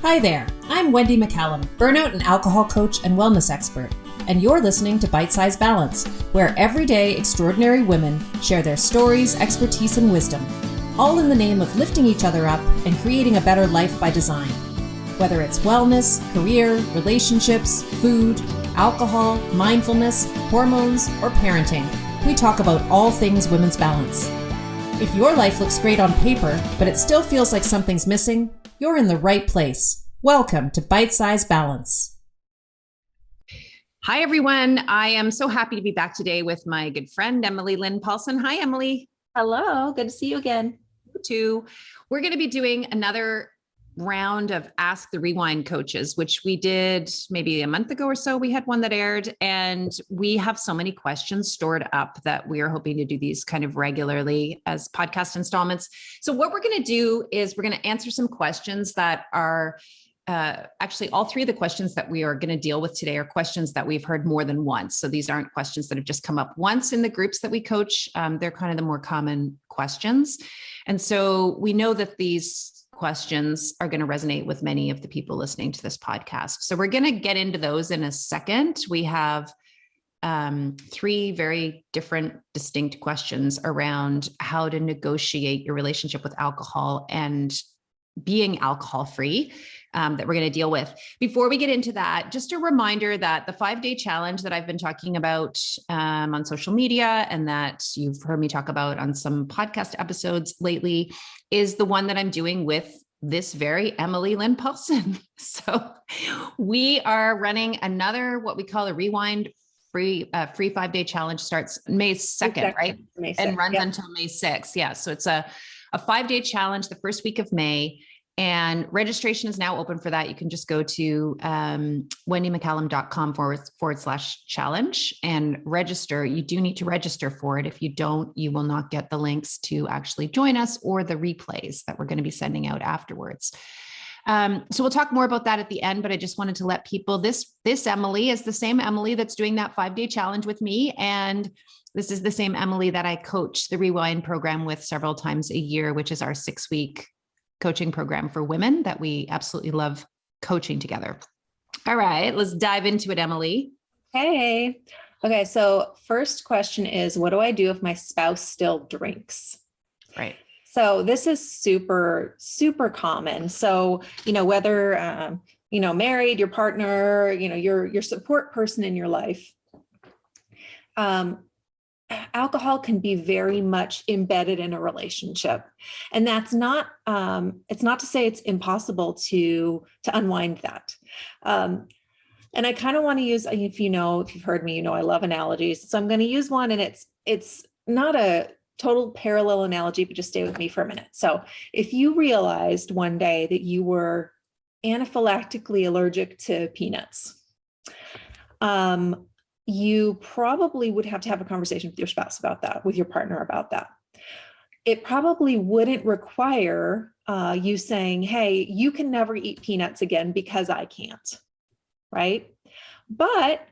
Hi there, I'm Wendy McCallum, burnout and alcohol coach and wellness expert, and you're listening to Bite Size Balance, where everyday extraordinary women share their stories, expertise, and wisdom, all in the name of lifting each other up and creating a better life by design. Whether it's wellness, career, relationships, food, alcohol, mindfulness, hormones, or parenting, we talk about all things women's balance. If your life looks great on paper, but it still feels like something's missing, you're in the right place. Welcome to Bite Size Balance. Hi, everyone. I am so happy to be back today with my good friend, Emily, Lynn Paulson. Hi, Emily. Hello. Good to see you again. You too. We're going to be doing another round of Ask the Rewind coaches, which we did maybe a month ago or so. We had one that aired, and we have so many questions stored up that we are hoping to do these kind of regularly as podcast installments. So what we're going to do is we're going to answer some questions that are actually all three of the questions that we are going to deal with today are questions that we've heard more than once. So these aren't questions that have just come up once in the groups that we coach. They're kind of the more common questions. And so we know that these questions are going to resonate with many of the people listening to this podcast. So we're going to get into those in a second. We have three very different, distinct questions around how to negotiate your relationship with alcohol and being alcohol-free that we're going to deal with. Before we get into that, just a reminder that the 5-day challenge that I've been talking about on social media and that you've heard me talk about on some podcast episodes lately is the one that I'm doing with this very Emily Lynn Paulson. So we are running another, what we call a rewind free 5-day challenge. Starts May 2nd, right? May 6th, and runs until May 6th. Yeah. So it's a 5-day challenge the first week of May. And registration is now open for that. You can just go to wendymccallum.com/challenge and register. You do need to register for it. If you don't, you will not get the links to actually join us or the replays that we're going to be sending out afterwards. So we'll talk more about that at the end, but I just wanted to let people, this Emily is the same Emily that's doing that 5-day challenge with me. And this is the same Emily that I coach the Rewind program with several times a year, which is our 6-week coaching program for women that we absolutely love coaching together. All right, let's dive into it, Emily. Hey. Okay. So first question is, what do I do if my spouse still drinks? Right. So this is super, super common. So, whether, married, your partner, your support person in your life, alcohol can be very much embedded in a relationship. And that's not, it's not to say it's impossible to unwind that. And I kind of want to use, if you've heard me, I love analogies. So I'm going to use one, and it's not a total parallel analogy, but just stay with me for a minute. So if you realized one day that you were anaphylactically allergic to peanuts, you probably would have to have a conversation with your spouse about that, with your partner about that. It probably wouldn't require you saying, hey, you can never eat peanuts again because I can't, right? But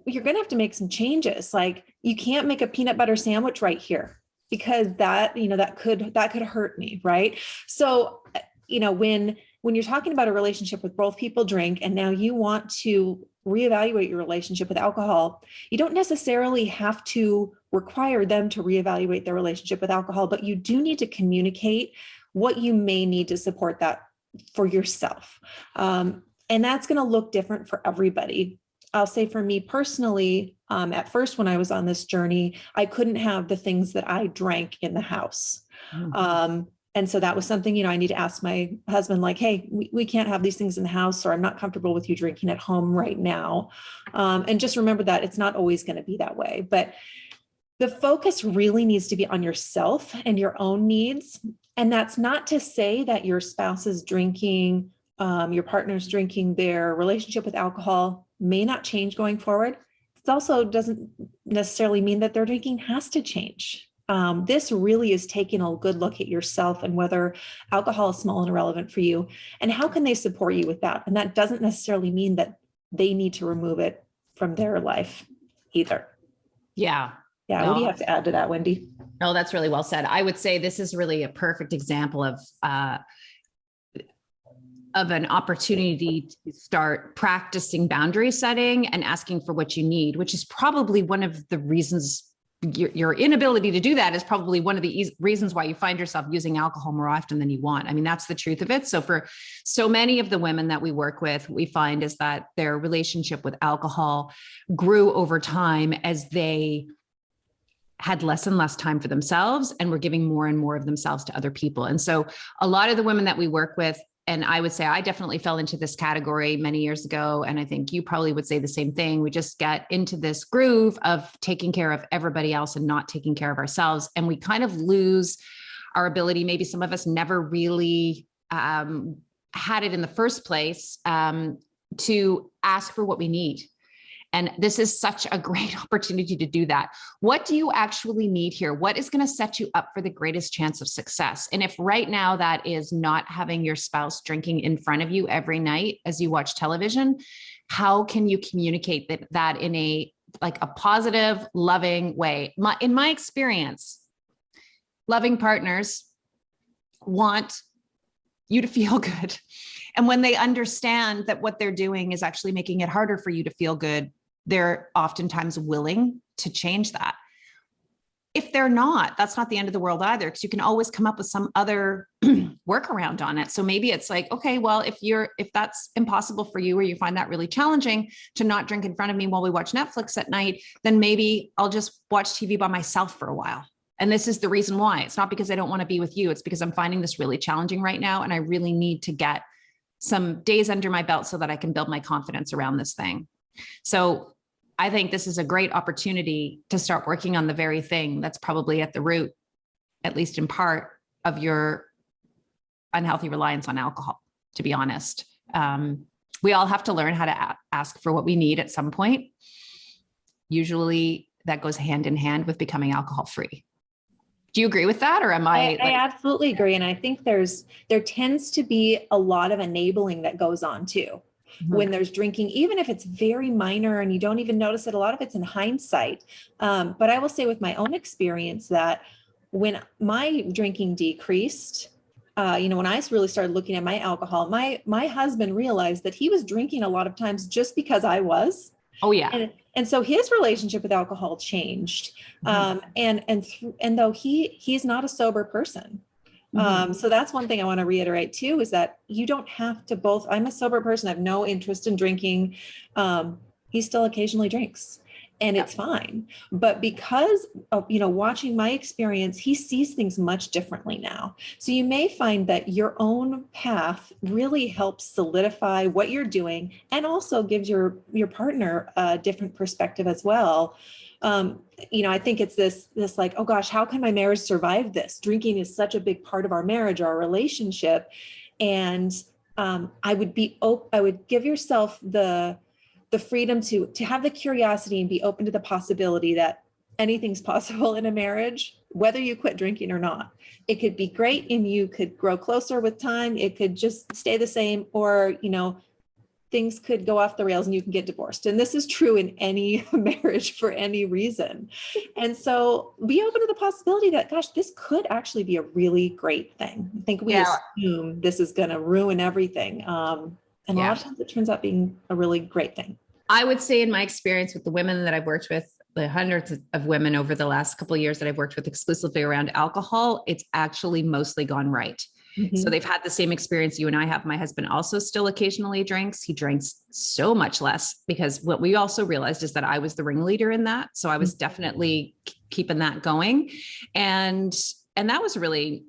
you're going to have to make some changes. Like, you can't make a peanut butter sandwich right here because that could hurt me, right? So, when you're talking about a relationship with both people drink, and now you want to reevaluate your relationship with alcohol, you don't necessarily have to require them to reevaluate their relationship with alcohol, but you do need to communicate what you may need to support that for yourself. And that's going to look different for everybody. I'll say for me personally, at first when I was on this journey, I couldn't have the things that I drank in the house. Mm-hmm. And so that was something, I need to ask my husband, like, hey, we can't have these things in the house, or I'm not comfortable with you drinking at home right now. And just remember that it's not always going to be that way. But the focus really needs to be on yourself and your own needs. And that's not to say that your spouse is drinking, your partner's drinking, their relationship with alcohol may not change going forward. It also doesn't necessarily mean that their drinking has to change. This really is taking a good look at yourself and whether alcohol is small and irrelevant for you, and how can they support you with that? And that doesn't necessarily mean that they need to remove it from their life either. Yeah. Yeah. What do you have to add to that, Wendy? Oh, that's really well said. I would say this is really a perfect example of of an opportunity to start practicing boundary setting and asking for what you need, which is probably one of the reasons your inability to do that is probably one of the reasons why you find yourself using alcohol more often than you want. I mean, that's the truth of it. So for so many of the women that we work with, we find is that their relationship with alcohol grew over time as they had less and less time for themselves and were giving more and more of themselves to other people. And so a lot of the women that we work with, and I would say I definitely fell into this category many years ago. And I think you probably would say the same thing. We just get into this groove of taking care of everybody else and not taking care of ourselves. And we kind of lose our ability. Maybe some of us never really had it in the first place to ask for what we need. And this is such a great opportunity to do that. What do you actually need here? What is going to set you up for the greatest chance of success? And if right now that is not having your spouse drinking in front of you every night as you watch television, how can you communicate that in a positive, loving way? In my experience, loving partners want you to feel good. And when they understand that what they're doing is actually making it harder for you to feel good, they're oftentimes willing to change that. If they're not, that's not the end of the world either, because you can always come up with some other workaround on it. So maybe it's like, okay, well, if that's impossible for you, or you find that really challenging to not drink in front of me while we watch Netflix at night, then maybe I'll just watch TV by myself for a while. And this is the reason why. It's not because I don't want to be with you. It's because I'm finding this really challenging right now. And I really need to get some days under my belt so that I can build my confidence around this thing. So I think this is a great opportunity to start working on the very thing that's probably at the root, at least in part, of your unhealthy reliance on alcohol, to be honest. We all have to learn how to ask for what we need at some point. Usually that goes hand in hand with becoming alcohol free. Do you agree with that? Or am I absolutely agree. And I think there tends to be a lot of enabling that goes on too. When there's drinking, even if it's very minor and you don't even notice it, a lot of it's in hindsight. But I will say with my own experience that when my drinking decreased, when I really started looking at my alcohol, my husband realized that he was drinking a lot of times just because I was. Oh yeah. And so his relationship with alcohol changed. And though he's not a sober person. So that's one thing I want to reiterate too, is that you don't have to both. I'm a sober person. I have no interest in drinking. He still occasionally drinks and it's fine. But because of, watching my experience, he sees things much differently now. So you may find that your own path really helps solidify what you're doing and also gives your partner a different perspective as well. I think it's this like, oh gosh, how can my marriage survive this? Drinking is such a big part of our marriage, our relationship. And I would give yourself the freedom to have the curiosity and be open to the possibility that anything's possible in a marriage, whether you quit drinking or not. It could be great and you could grow closer with time. It could just stay the same, or, things could go off the rails and you can get divorced. And this is true in any marriage for any reason. And so be open to the possibility that, gosh, this could actually be a really great thing. I think we assume this is going to ruin everything. And a lot of times it turns out being a really great thing. I would say in my experience with the women that I've worked with, the hundreds of women over the last couple of years that I've worked with exclusively around alcohol, it's actually mostly gone right. So they've had the same experience you and I have. My husband also still occasionally drinks. He drinks so much less because what we also realized is that I was the ringleader in that. So I was definitely keeping that going. And that was really,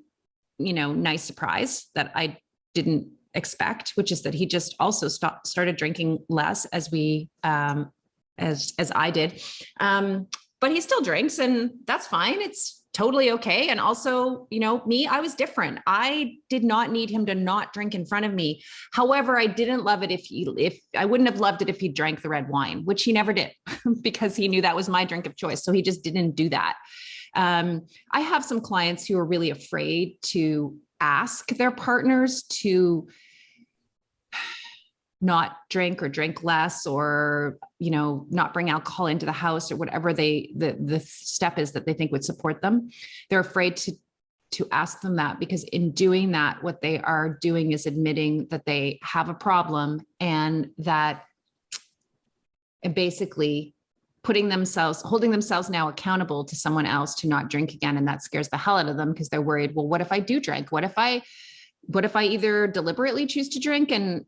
nice surprise that I didn't expect, which is that he just also started drinking less as we, as I did. But he still drinks and that's fine. It's totally okay. And also, me, I was different. I did not need him to not drink in front of me. However, I didn't love it if I wouldn't have loved it if he drank the red wine, which he never did because he knew that was my drink of choice. So he just didn't do that. I have some clients who are really afraid to ask their partners to not drink or drink less, or, not bring alcohol into the house, or whatever the step is that they think would support them. They're afraid to to ask them that, because in doing that, what they are doing is admitting that they have a problem, and that basically holding themselves now accountable to someone else to not drink again. And that scares the hell out of them, because they're worried, well, what if I do drink? What if I either deliberately choose to drink and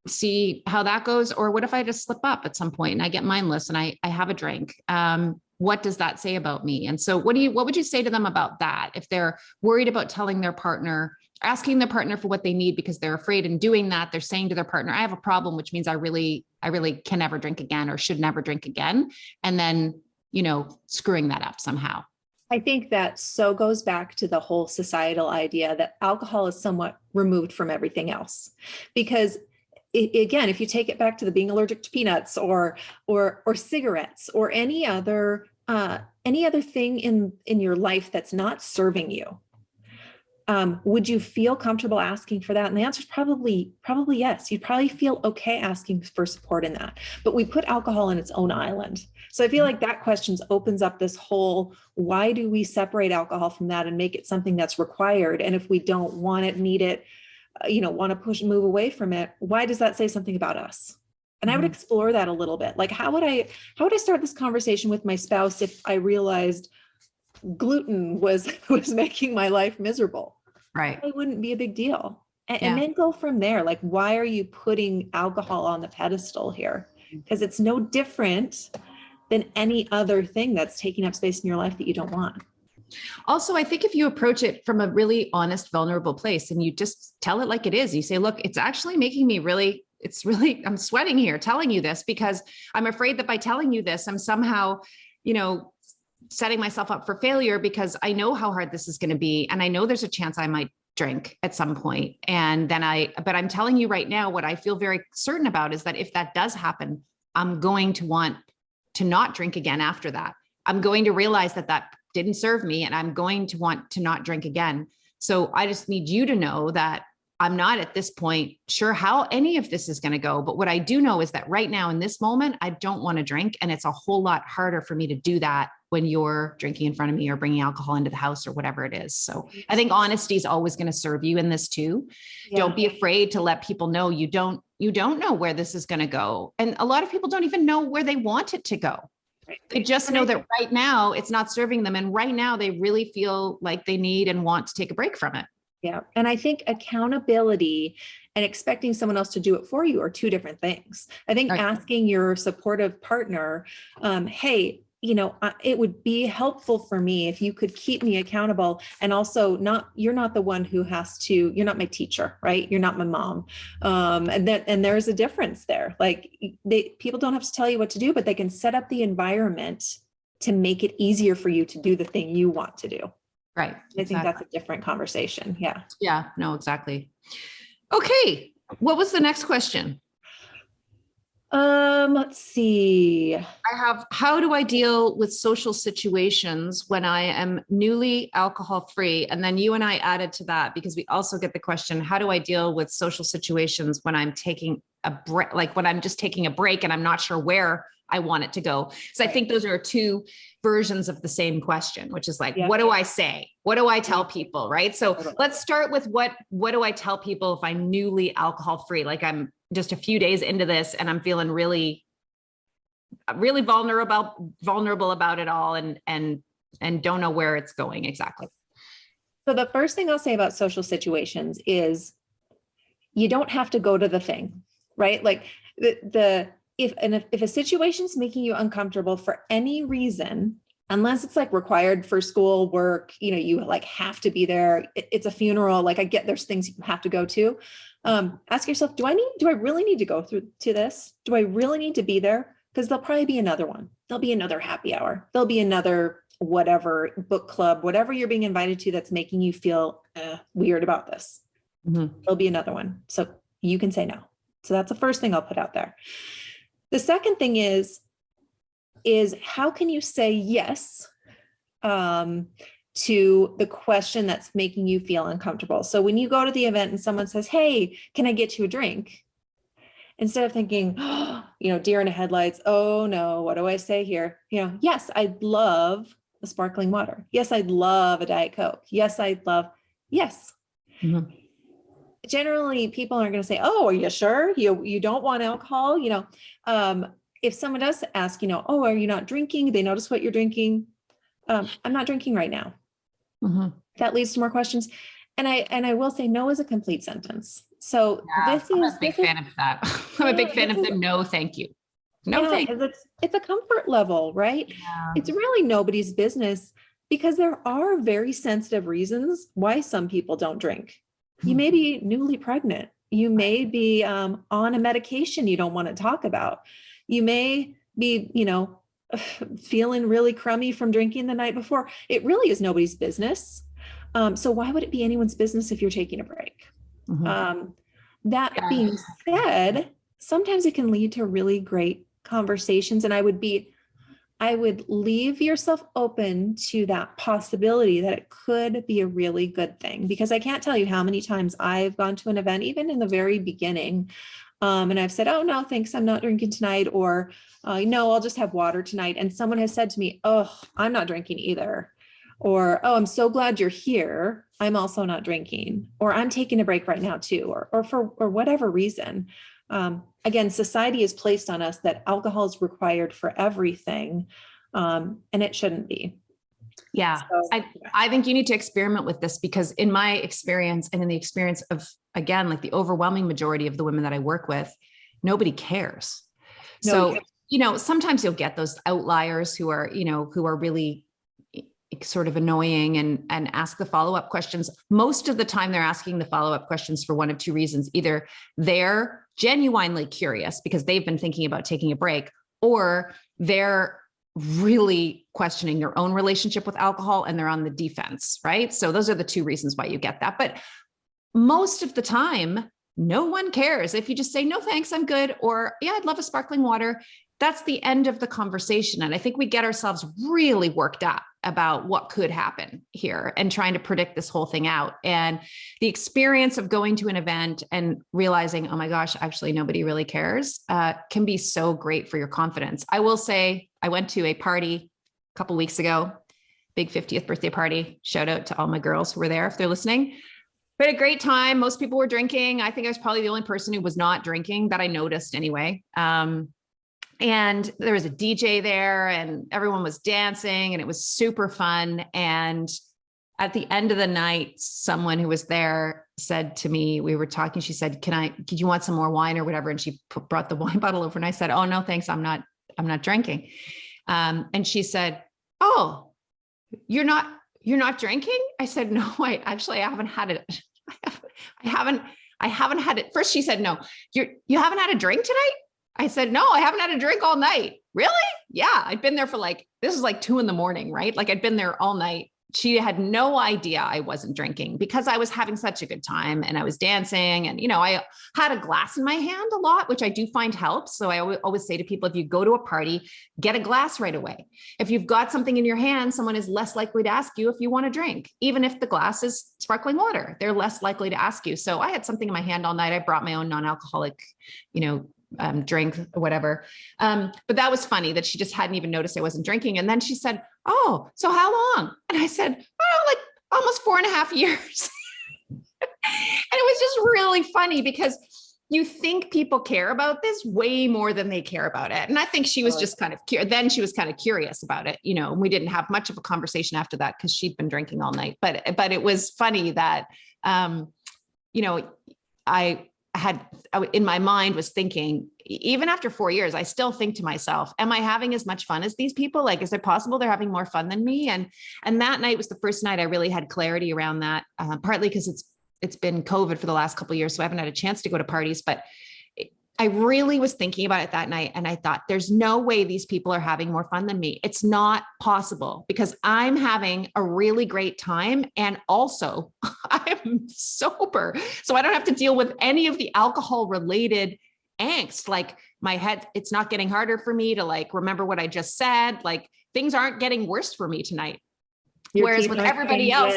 see how that goes? Or what if I just slip up at some point and I get mindless and I have a drink? What does that say about me? And so what would you say to them about that? If they're worried about telling their partner, asking their partner for what they need because they're afraid, in doing that, they're saying to their partner, I have a problem, which means I really can never drink again, or should never drink again. And then, screwing that up somehow. I think that so goes back to the whole societal idea that alcohol is somewhat removed from everything else. Because again, if you take it back to the being allergic to peanuts or cigarettes or any other thing in your life that's not serving you, would you feel comfortable asking for that? And the answer is probably yes. You'd probably feel okay asking for support in that. But we put alcohol in its own island. So I feel like that question opens up this whole, why do we separate alcohol from that and make it something that's required? And if we don't want it, need it, want to push and move away from it, why does that say something about us? And I would explore that a little bit. Like, how would I start this conversation with my spouse if I realized gluten was making my life miserable? Right. It wouldn't be a big deal. And then go from there. Like, why are you putting alcohol on the pedestal here? Because it's no different than any other thing that's taking up space in your life that you don't want. Also, I think if you approach it from a really honest, vulnerable place, and you just tell it like it is, you say, look, it's actually making me I'm sweating here telling you this, because I'm afraid that by telling you this, I'm somehow, setting myself up for failure, because I know how hard this is going to be. And I know there's a chance I might drink at some point. And then but I'm telling you right now, what I feel very certain about is that if that does happen, I'm going to want to not drink again after that. I'm going to realize that didn't serve me, and I'm going to want to not drink again. So I just need you to know that I'm not at this point sure how any of this is going to go. But what I do know is that right now in this moment, I don't want to drink. And it's a whole lot harder for me to do that when you're drinking in front of me or bringing alcohol into the house or whatever it is. So I think honesty is always going to serve you in this too. Yeah. Don't be afraid to let people know you don't know where this is going to go. And a lot of people don't even know where they want it to go. They just know that right now it's not serving them. And right now they really feel like they need and want to take a break from it. Yeah. And I think accountability and expecting someone else to do it for you are two different things. I think asking your supportive partner, hey, it would be helpful for me if you could keep me accountable. And also you're not the one who has to, you're not my teacher, right? You're not my mom. And there's a difference there. Like people don't have to tell you what to do, but they can set up the environment to make it easier for you to do the thing you want to do. Right. I think that's a different conversation. Yeah. Yeah, no, exactly. Okay. What was the next question? Let's see. I have, how do I deal with social situations when I am newly alcohol free? And then you and I added to that because we also get the question, how do I deal with social situations when I'm taking a break, like when I'm just taking a break and I'm not sure where I want it to go? So I think those are two versions of the same question, which is like, what do I say? What do I tell people? Right. So let's start with what do I tell people if I'm newly alcohol free? Like I'm just a few days into this and I'm feeling really vulnerable about it all and don't know where it's going exactly. So the first thing I'll say about social situations is you don't have to go to the thing, right? Like if a situation's making you uncomfortable for any reason, unless it's like required for school, work, you like have to be there. It's a funeral. Like I get there's things you have to go to. Ask yourself, do I really need to go through to this? Do I really need to be there? Because there'll probably be another one. There'll be another happy hour. There'll be another whatever book club, whatever you're being invited to that's making you feel weird about this. Mm-hmm. There'll be another one. So you can say no. So that's the first thing I'll put out there. The second thing is how can you say yes to the question that's making you feel uncomfortable? So when you go to the event and someone says, hey, can I get you a drink? Instead of thinking, deer in the headlights, oh no, what do I say here? Yes, I'd love a sparkling water. Yes, I'd love a Diet Coke. Yes, yes. Mm-hmm. Generally, people aren't going to say, oh, are you sure you don't want alcohol? If someone does ask, oh, are you not drinking? They notice what you're drinking. I'm not drinking right now. Mm-hmm. That leads to more questions. And I will say no is a complete sentence. So I'm a big fan of that. I'm a big fan of the no, thank you. No, thank you. It's a comfort level, right? Yeah. It's really nobody's business because there are very sensitive reasons why some people don't drink. You may be newly pregnant. You may be on a medication you don't want to talk about. You may be, feeling really crummy from drinking the night before. It really is nobody's business. So why would it be anyone's business if you're taking a break? Mm-hmm. That being said, sometimes it can lead to really great conversations. And I would leave yourself open to that possibility that it could be a really good thing, because I can't tell you how many times I've gone to an event, even in the very beginning, and I've said, oh, no, thanks, I'm not drinking tonight. Or no, I'll just have water tonight. And someone has said to me, oh, I'm not drinking either. Or, oh, I'm so glad you're here. I'm also not drinking. Or I'm taking a break right now too, or for whatever reason. Again, society has placed on us that alcohol is required for everything, and it shouldn't be. Yeah. So, I think you need to experiment with this, because in my experience and in the experience of, again, like the overwhelming majority of the women that I work with, nobody cares. So, sometimes you'll get those outliers who are really sort of annoying and ask the follow-up questions. Most of the time they're asking the follow-up questions for one of two reasons. Either they're genuinely curious because they've been thinking about taking a break, or they're really questioning their own relationship with alcohol and they're on the defense, right? So those are the two reasons why you get that. But most of the time, no one cares. If you just say, no, thanks, I'm good. Or, yeah, I'd love a sparkling water. That's the end of the conversation. And I think we get ourselves really worked up about what could happen here and trying to predict this whole thing out. And the experience of going to an event and realizing, oh my gosh, actually nobody really cares, can be so great for your confidence. I will say, I went to a party a couple of weeks ago, big 50th birthday party. Shout out to all my girls who were there, if they're listening. We had a great time. Most people were drinking. I think I was probably the only person who was not drinking that I noticed anyway. And there was a DJ there and everyone was dancing and it was super fun. And at the end of the night, someone who was there said to me, we were talking, she said, did you want some more wine or whatever? And she brought the wine bottle over and I said, oh no, thanks. I'm not drinking. And she said, oh, you're not drinking? I said, no, I haven't had it. I haven't had it. First she said, no, you haven't had a drink tonight? I said, no, I haven't had a drink all night. Really? Yeah. I'd been there for this is 2 a.m, right? I'd been there all night. She had no idea I wasn't drinking because I was having such a good time and I was dancing and, I had a glass in my hand a lot, which I do find helps. So I always say to people, if you go to a party, get a glass right away. If you've got something in your hand, someone is less likely to ask you if you want a drink. Even if the glass is sparkling water, they're less likely to ask you. So I had something in my hand all night. I brought my own non-alcoholic, drink or whatever. But that was funny that she just hadn't even noticed I wasn't drinking. And then she said, oh, so how long? And I said, oh, almost 4.5 years. And it was just really funny because you think people care about this way more than they care about it. And I think she was just kind of then she was kind of curious about it, and we didn't have much of a conversation after that because she'd been drinking all night. But it was funny that, I in my mind was thinking, even after 4 years, I still think to myself, am I having as much fun as these people? Is it possible they're having more fun than me? And that night was the first night I really had clarity around that, partly because it's been COVID for the last couple of years. So I haven't had a chance to go to parties, but I really was thinking about it that night. And I thought, there's no way these people are having more fun than me. It's not possible because I'm having a really great time. And also I'm sober. So I don't have to deal with any of the alcohol related angst. My head, it's not getting harder for me to remember what I just said. Things aren't getting worse for me tonight. Whereas with everybody else,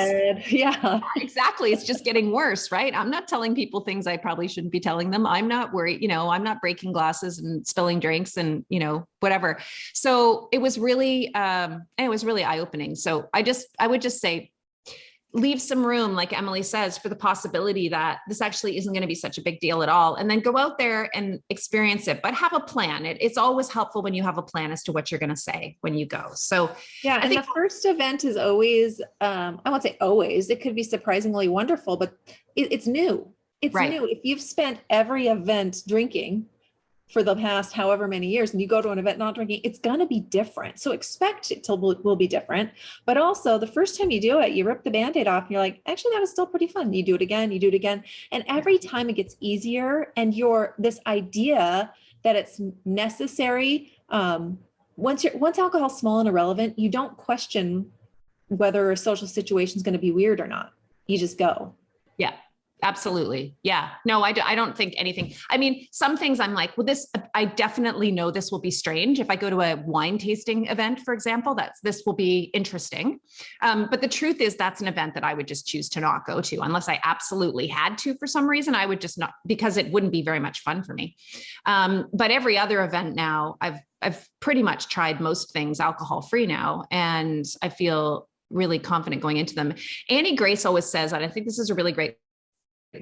yeah, exactly. It's just getting worse, right? I'm not telling people things I probably shouldn't be telling them. I'm not worried, I'm not breaking glasses and spilling drinks and, whatever. So it was really eye-opening. So I would just say, leave some room, like Emily says, for the possibility that this actually isn't going to be such a big deal at all. And then go out there and experience it, but have a plan. It's always helpful when you have a plan as to what you're going to say when you go. So yeah. And the first event is always, I won't say always, it could be surprisingly wonderful, but it's new. It's right. new. If you've spent every event drinking for the past however many years and you go to an event not drinking, it's going to be different. So expect it will be different. But also the first time you do it, you rip the Band-Aid off and you're like, actually, that was still pretty fun. You do it again, you do it again. And every time it gets easier, and this idea that it's necessary, once alcohol's small and irrelevant, you don't question whether a social situation is going to be weird or not. You just go. Yeah. Absolutely. Yeah. No, I don't think anything. I mean, some things I'm like, well, I definitely know this will be strange. If I go to a wine tasting event, for example, this will be interesting. But the truth is that's an event that I would just choose to not go to unless I absolutely had to for some reason. I would just not, because it wouldn't be very much fun for me. But every other event now, I've pretty much tried most things alcohol free now, and I feel really confident going into them. Annie Grace always says, and I think this is a really great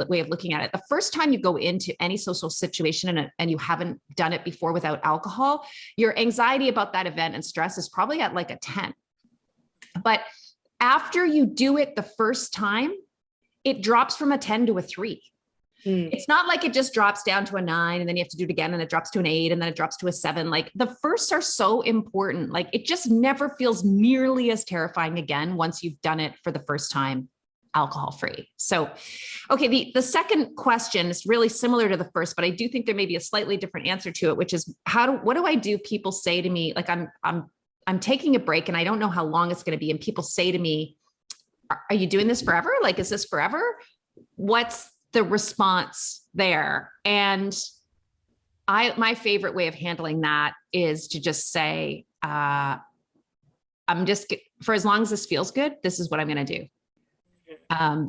way of looking at it. The first time you go into any social situation and you haven't done it before without alcohol, your anxiety about that event and stress is probably at like a 10. But after you do it the first time, it drops from a 10 to a 3. It's not like it just drops down to a 9 and then you have to do it again and it drops to an 8 and then it drops to a 7. Like the firsts are so important. Like it just never feels nearly as terrifying again once you've done it for the first time alcohol free. So, okay. The second question is really similar to the first, but I do think there may be a slightly different answer to it, which is what do I do? People say to me, like, I'm taking a break and I don't know how long it's going to be. And people say to me, are you doing this forever? Like, is this forever? What's the response there? And my favorite way of handling that is to just say, I'm just, for as long as this feels good, this is what I'm going to do.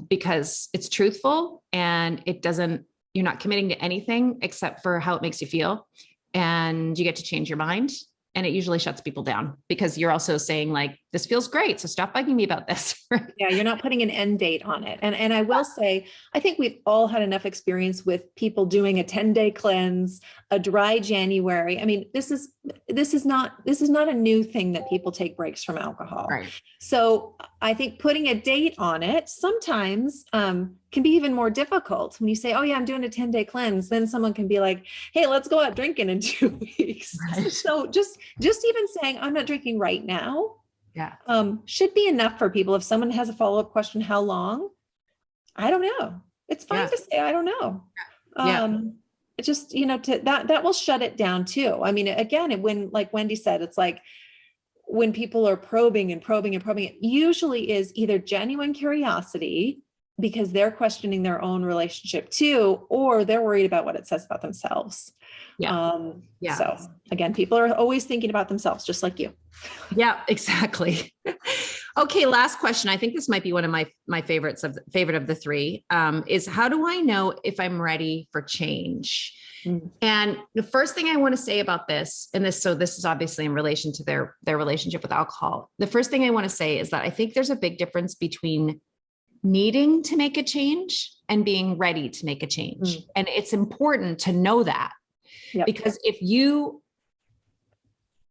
Because it's truthful and you're not committing to anything except for how it makes you feel. And you get to change your mind. And it usually shuts people down because you're also saying like, this feels great. So stop bugging me about this. Yeah. You're not putting an end date on it. And I will say, I think we've all had enough experience with people doing a 10-day cleanse, a dry January. I mean, this is not a new thing that people take breaks from alcohol. Right. So I think putting a date on it sometimes can be even more difficult. When you say, oh yeah, I'm doing a 10-day cleanse, then someone can be like, hey, let's go out drinking in 2 weeks. Right. So just even saying I'm not drinking right now, should be enough for people. If someone has a follow-up question, how long? I don't know. It's fine to say, I don't know. It just, that will shut it down too. I mean, again, when, like Wendy said, it's like when people are probing, it usually is either genuine curiosity because they're questioning their own relationship too, or they're worried about what it says about themselves. So again, people are always thinking about themselves, just like you. Yeah, exactly. Okay. Last question. I think this might be one of my favorite of the three, is how do I know if I'm ready for change? And the first thing I want to say about this, so this is obviously in relation to their relationship with alcohol. The first thing I want to say is that I think there's a big difference between needing to make a change and being ready to make a change. And it's important to know that. Yep. Because if you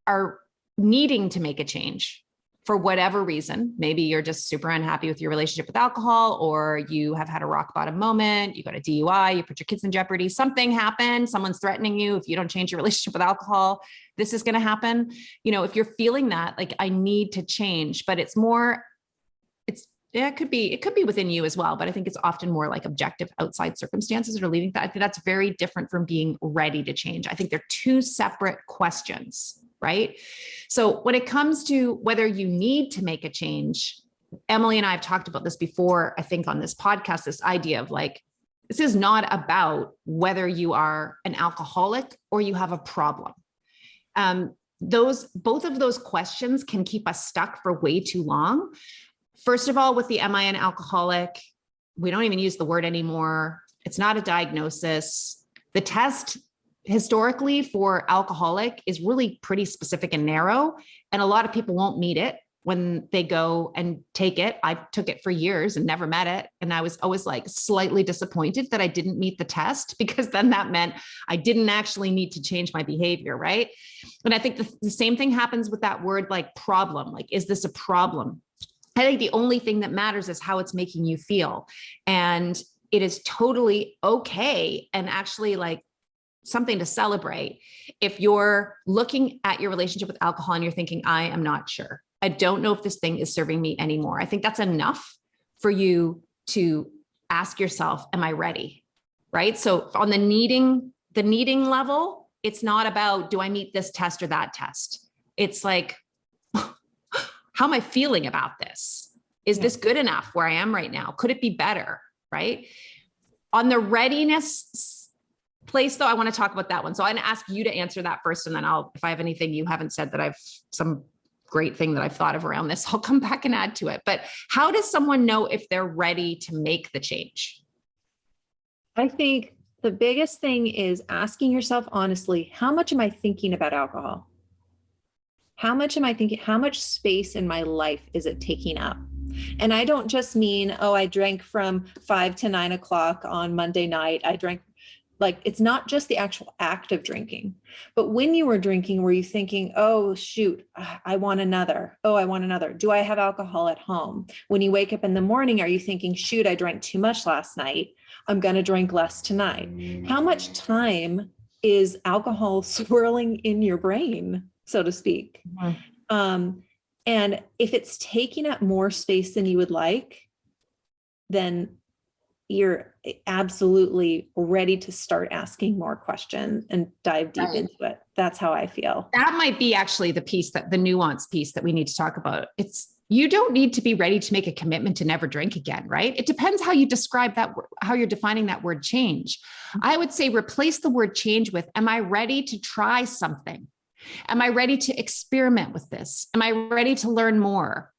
are needing to make a change for whatever reason, maybe you're just super unhappy with your relationship with alcohol, or you have had a rock bottom moment, you got a DUI, you put your kids in jeopardy, something happened, someone's threatening you. If you don't change your relationship with alcohol, this is going to happen. If you're feeling that, like, I need to change, but it could be within you as well, but I think it's often more like objective outside circumstances that are leading that. I think that's very different from being ready to change. I think they're two separate questions, right? So when it comes to whether you need to make a change, Emily and I have talked about this before, I think on this podcast, this idea of like, this is not about whether you are an alcoholic or you have a problem. Both of those questions can keep us stuck for way too long. First of all, with the am I an alcoholic? We don't even use the word anymore. It's not a diagnosis. The test historically for alcoholic is really pretty specific and narrow, and a lot of people won't meet it when they go and take it. I took it for years and never met it. And I was always like slightly disappointed that I didn't meet the test, because then that meant I didn't actually need to change my behavior, right? And I think the same thing happens with that word, like problem. Like, is this a problem? I think the only thing that matters is how it's making you feel. And it is totally okay, and actually like something to celebrate if you're looking at your relationship with alcohol and you're thinking, I am not sure. I don't know if this thing is serving me anymore. I think that's enough for you to ask yourself, am I ready? Right? So on the needing level, it's not about, do I meet this test or that test? It's like, how am I feeling about this? Is this good enough where I am right now? Could it be better? Right? On the readiness place, though, I want to talk about that one. So I'm going to ask you to answer that first. And then if I have anything you haven't said that some great thing that I've thought of around this, I'll come back and add to it. But how does someone know if they're ready to make the change? I think the biggest thing is asking yourself honestly, how much am I thinking about alcohol? How much am I thinking? How much space in my life is it taking up? And I don't just mean, oh, I drank from 5 to 9 o'clock on Monday night. I drank, like, it's not just the actual act of drinking, but when you were drinking, were you thinking, oh, shoot, I want another. Oh, I want another. Do I have alcohol at home? When you wake up in the morning, are you thinking, shoot, I drank too much last night. I'm going to drink less tonight. How much time is alcohol swirling in your brain, so to speak? Mm-hmm. And if it's taking up more space than you would like, then you're absolutely ready to start asking more questions and dive deep into it. That's how I feel. That might be actually the nuance piece that we need to talk about. You don't need to be ready to make a commitment to never drink again, right? It depends how you describe that, how you're defining that word change. I would say replace the word change with, am I ready to try something? Am I ready to experiment with this? Am I ready to learn more?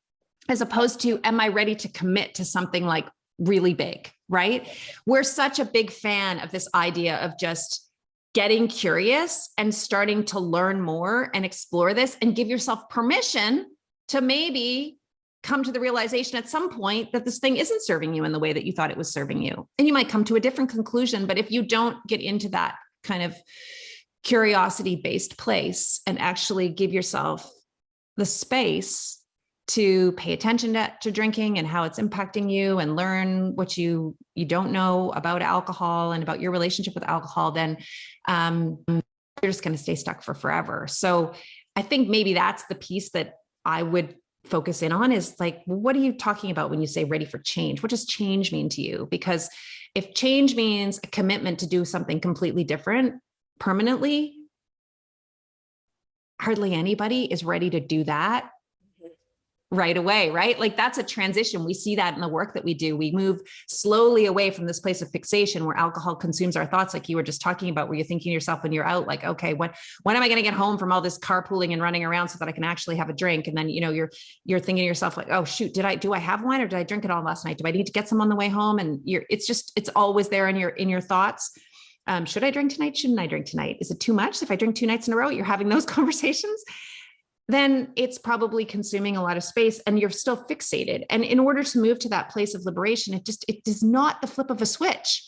As opposed to, am I ready to commit to something like really big, right? We're such a big fan of this idea of just getting curious and starting to learn more and explore this and give yourself permission to maybe come to the realization at some point that this thing isn't serving you in the way that you thought it was serving you. And you might come to a different conclusion, but if you don't get into that kind of curiosity-based place and actually give yourself the space to pay attention to drinking and how it's impacting you and learn what you don't know about alcohol and about your relationship with alcohol, then you're just going to stay stuck for forever. So I think maybe that's the piece that I would focus in on is like, what are you talking about when you say ready for change? What does change mean to you? Because if change means a commitment to do something completely different permanently, hardly anybody is ready to do that right away, right? Like that's a transition. We see that in the work that we do. We move slowly away from this place of fixation where alcohol consumes our thoughts, like you were just talking about, where you're thinking to yourself when you're out, like, okay, when am I going to get home from all this carpooling and running around so that I can actually have a drink? And then, you're thinking to yourself like, oh shoot, do I have wine or did I drink it all last night? Do I need to get some on the way home? And it's always there in your thoughts. Should I drink tonight? Shouldn't I drink tonight? Is it too much? If I drink 2 nights in a row, you're having those conversations, then it's probably consuming a lot of space and you're still fixated. And in order to move to that place of liberation, it is not the flip of a switch.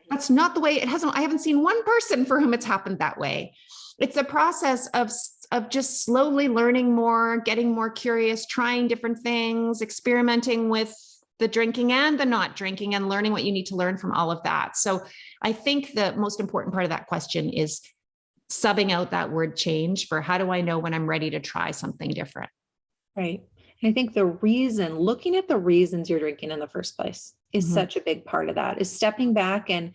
That's not the way I haven't seen one person for whom it's happened that way. It's a process of just slowly learning more, getting more curious, trying different things, experimenting with the drinking and the not drinking and learning what you need to learn from all of that. So I think the most important part of that question is subbing out that word change for how do I know when I'm ready to try something different? Right. And I think looking at the reasons you're drinking in the first place is such a big part of that, is stepping back. And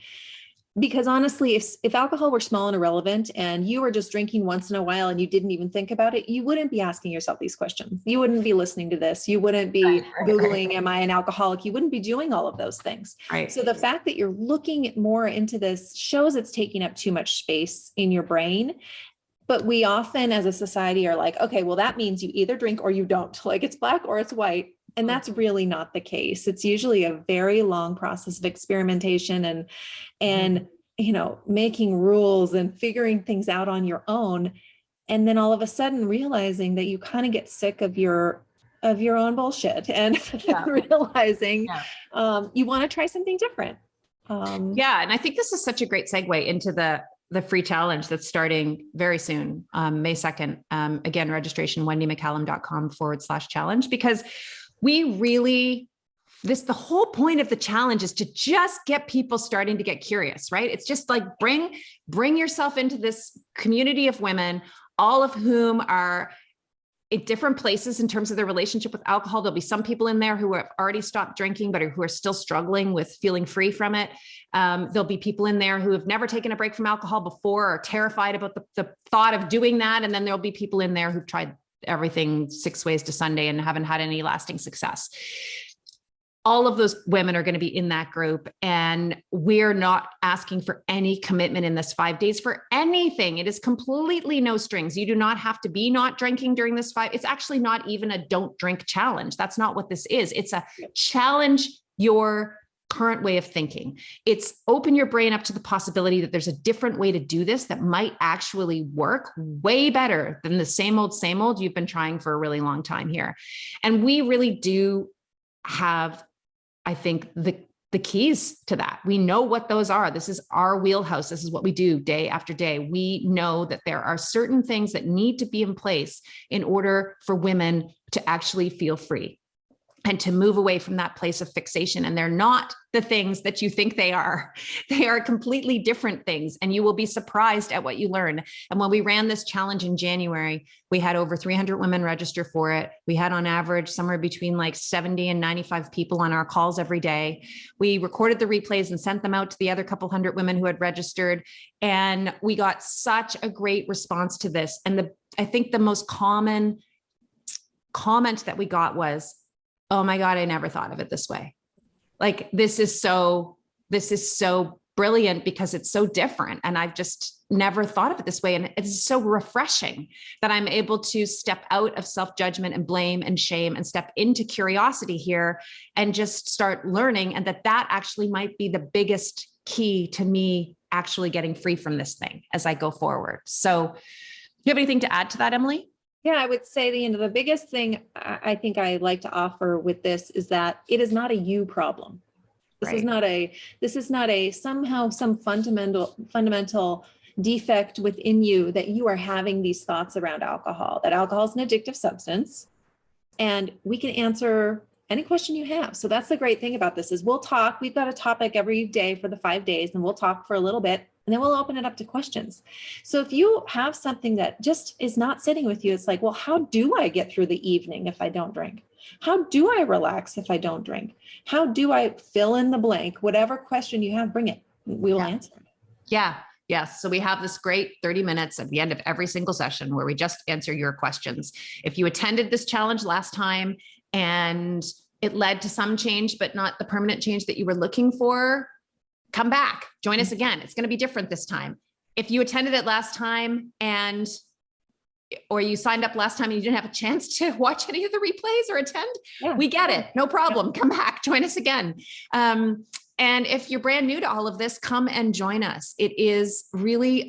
because honestly, if alcohol were small and irrelevant and you were just drinking once in a while and you didn't even think about it, you wouldn't be asking yourself these questions. You wouldn't be listening to this. You wouldn't be Googling, am I an alcoholic? You wouldn't be doing all of those things. Right. So the fact that you're looking more into this shows it's taking up too much space in your brain. But we often as a society are like, okay, well, that means you either drink or you don't. Like it's black or it's white. And that's really not the case. It's usually a very long process of experimentation and making rules and figuring things out on your own. And then all of a sudden realizing that you kind of get sick of your own bullshit and realizing you want to try something different. And I think this is such a great segue into the free challenge that's starting very soon, May 2nd. Again, registration, wendymccallum.com/challenge, because we really, the whole point of the challenge is to just get people starting to get curious, right? It's just like, bring yourself into this community of women, all of whom are at different places in terms of their relationship with alcohol. There'll be some people in there who have already stopped drinking, but who are still struggling with feeling free from it. There'll be people in there who have never taken a break from alcohol before, or are terrified about the thought of doing that. And then there'll be people in there who've tried everything 6 ways to Sunday and haven't had any lasting success. All of those women are going to be in that group, and we're not asking for any commitment in this 5 days for anything. It is completely no strings. You do not have to be not drinking during this 5. It's actually not even a don't drink challenge. That's not what this is. It's a challenge your current way of thinking. It's open your brain up to the possibility that there's a different way to do this that might actually work way better than the same old you've been trying for a really long time here. And we really do have, I think, the keys to that. We know what those are. This is our wheelhouse. This is what we do day after day. We know that there are certain things that need to be in place in order for women to actually feel free and to move away from that place of fixation. And they're not the things that you think they are. They are completely different things, and you will be surprised at what you learn. And when we ran this challenge in January, we had over 300 women register for it. We had on average somewhere between like 70 and 95 people on our calls every day. We recorded the replays and sent them out to the other couple hundred women who had registered. And we got such a great response to this. And I think the most common comment that we got was, "Oh my God, I never thought of it this way. Like, this is so brilliant because it's so different. And I've just never thought of it this way. And it's so refreshing that I'm able to step out of self-judgment and blame and shame and step into curiosity here and just start learning. And that actually might be the biggest key to me actually getting free from this thing as I go forward." So do you have anything to add to that, Emily? Yeah, I would say the biggest thing I think I like to offer with this is that it is not a you problem. This is not a somehow some fundamental defect within you that you are having these thoughts around alcohol, that alcohol is an addictive substance, and we can answer any question you have. So that's the great thing about this is we'll talk. We've got a topic every day for the 5 days, and we'll talk for a little bit, and then we'll open it up to questions. So if you have something that just is not sitting with you, it's like, well, how do I get through the evening if I don't drink? How do I relax if I don't drink? How do I fill in the blank? Whatever question you have, bring it. We will answer it. Yeah. Yes. So we have this great 30 minutes at the end of every single session where we just answer your questions. If you attended this challenge last time and it led to some change, but not the permanent change that you were looking for, come back, join us again. It's going to be different this time. If you attended it last time or you signed up last time and you didn't have a chance to watch any of the replays or attend, we get it. No problem. Come back, join us again. And if you're brand new to all of this, come and join us. It is really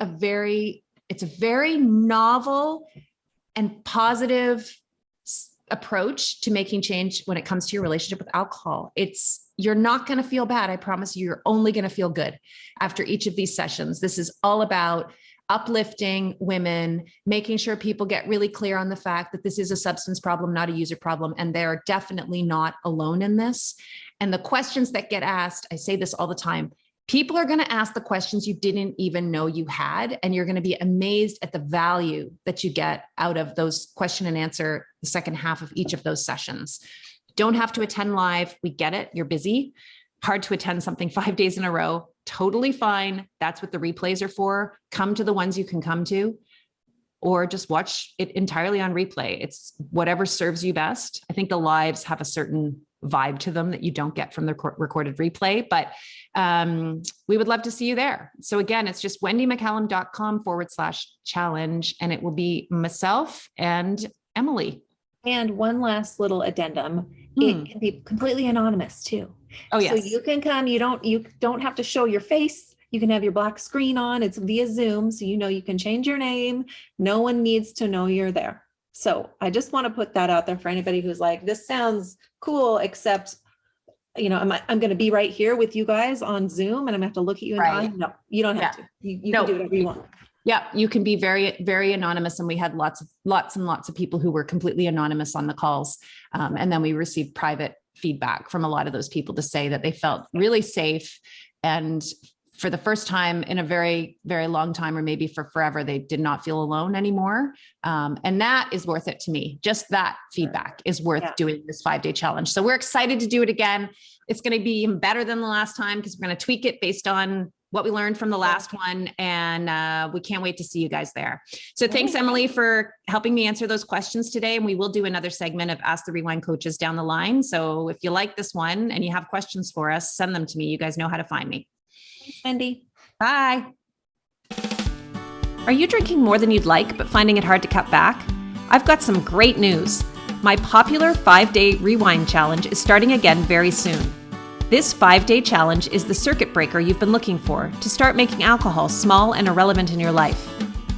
it's a very novel and positive approach to making change when it comes to your relationship with alcohol. You're not going to feel bad. I promise you, you're only going to feel good after each of these sessions. This is all about uplifting women, making sure people get really clear on the fact that this is a substance problem, not a user problem. And they're definitely not alone in this. And the questions that get asked, I say this all the time, people are going to ask the questions you didn't even know you had, and you're going to be amazed at the value that you get out of those question and answer, the second half of each of those sessions. Don't have to attend live. We get it. You're busy. Hard to attend something 5 days in a row. Totally fine. That's what the replays are for. Come to the ones you can come to, or just watch it entirely on replay. It's whatever serves you best. I think the lives have a certain vibe to them that you don't get from the recorded replay, but we would love to see you there. So again, it's just wendymccallum.com/challenge, and it will be myself and Emily. And one last little addendum. It can be completely anonymous too. Oh, yes. So you can come, you don't have to show your face. You can have your black screen on. It's via Zoom. So, you can change your name. No one needs to know you're there. So I just want to put that out there for anybody who's like, this sounds cool, except, I'm going to be right here with you guys on Zoom and I'm going to have to look at you in the eye. No, you don't have to. You can do whatever you want. Yeah, you can be very, very anonymous. And we had lots and lots of people who were completely anonymous on the calls. And then we received private feedback from a lot of those people to say that they felt really safe. And for the first time in a very, very long time, or maybe for forever, they did not feel alone anymore. And that is worth it to me. Just that feedback is worth doing this 5-day challenge. So we're excited to do it again. It's going to be even better than the last time because we're going to tweak it based on what we learned from the last one. And we can't wait to see you guys there. So thanks, Emily, for helping me answer those questions today. And we will do another segment of Ask the Rewind Coaches down the line. So if you like this one and you have questions for us, send them to me. You guys know how to find me. Thanks, Wendy. Bye. Are you drinking more than you'd like, but finding it hard to cut back? I've got some great news. My popular 5-day Rewind Challenge is starting again very soon. This 5-day challenge is the circuit breaker you've been looking for to start making alcohol small and irrelevant in your life.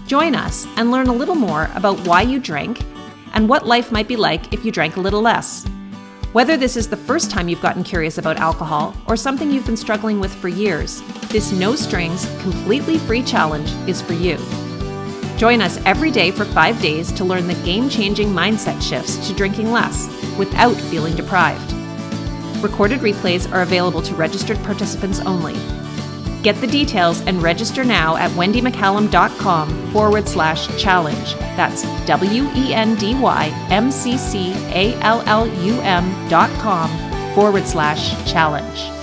Join us and learn a little more about why you drink and what life might be like if you drank a little less. Whether this is the first time you've gotten curious about alcohol or something you've been struggling with for years, this no-strings, completely free challenge is for you. Join us every day for 5 days to learn the game-changing mindset shifts to drinking less without feeling deprived. Recorded replays are available to registered participants only. Get the details and register now at wendymccallum.com/challenge. That's WENDYMCCALLUM.com/challenge.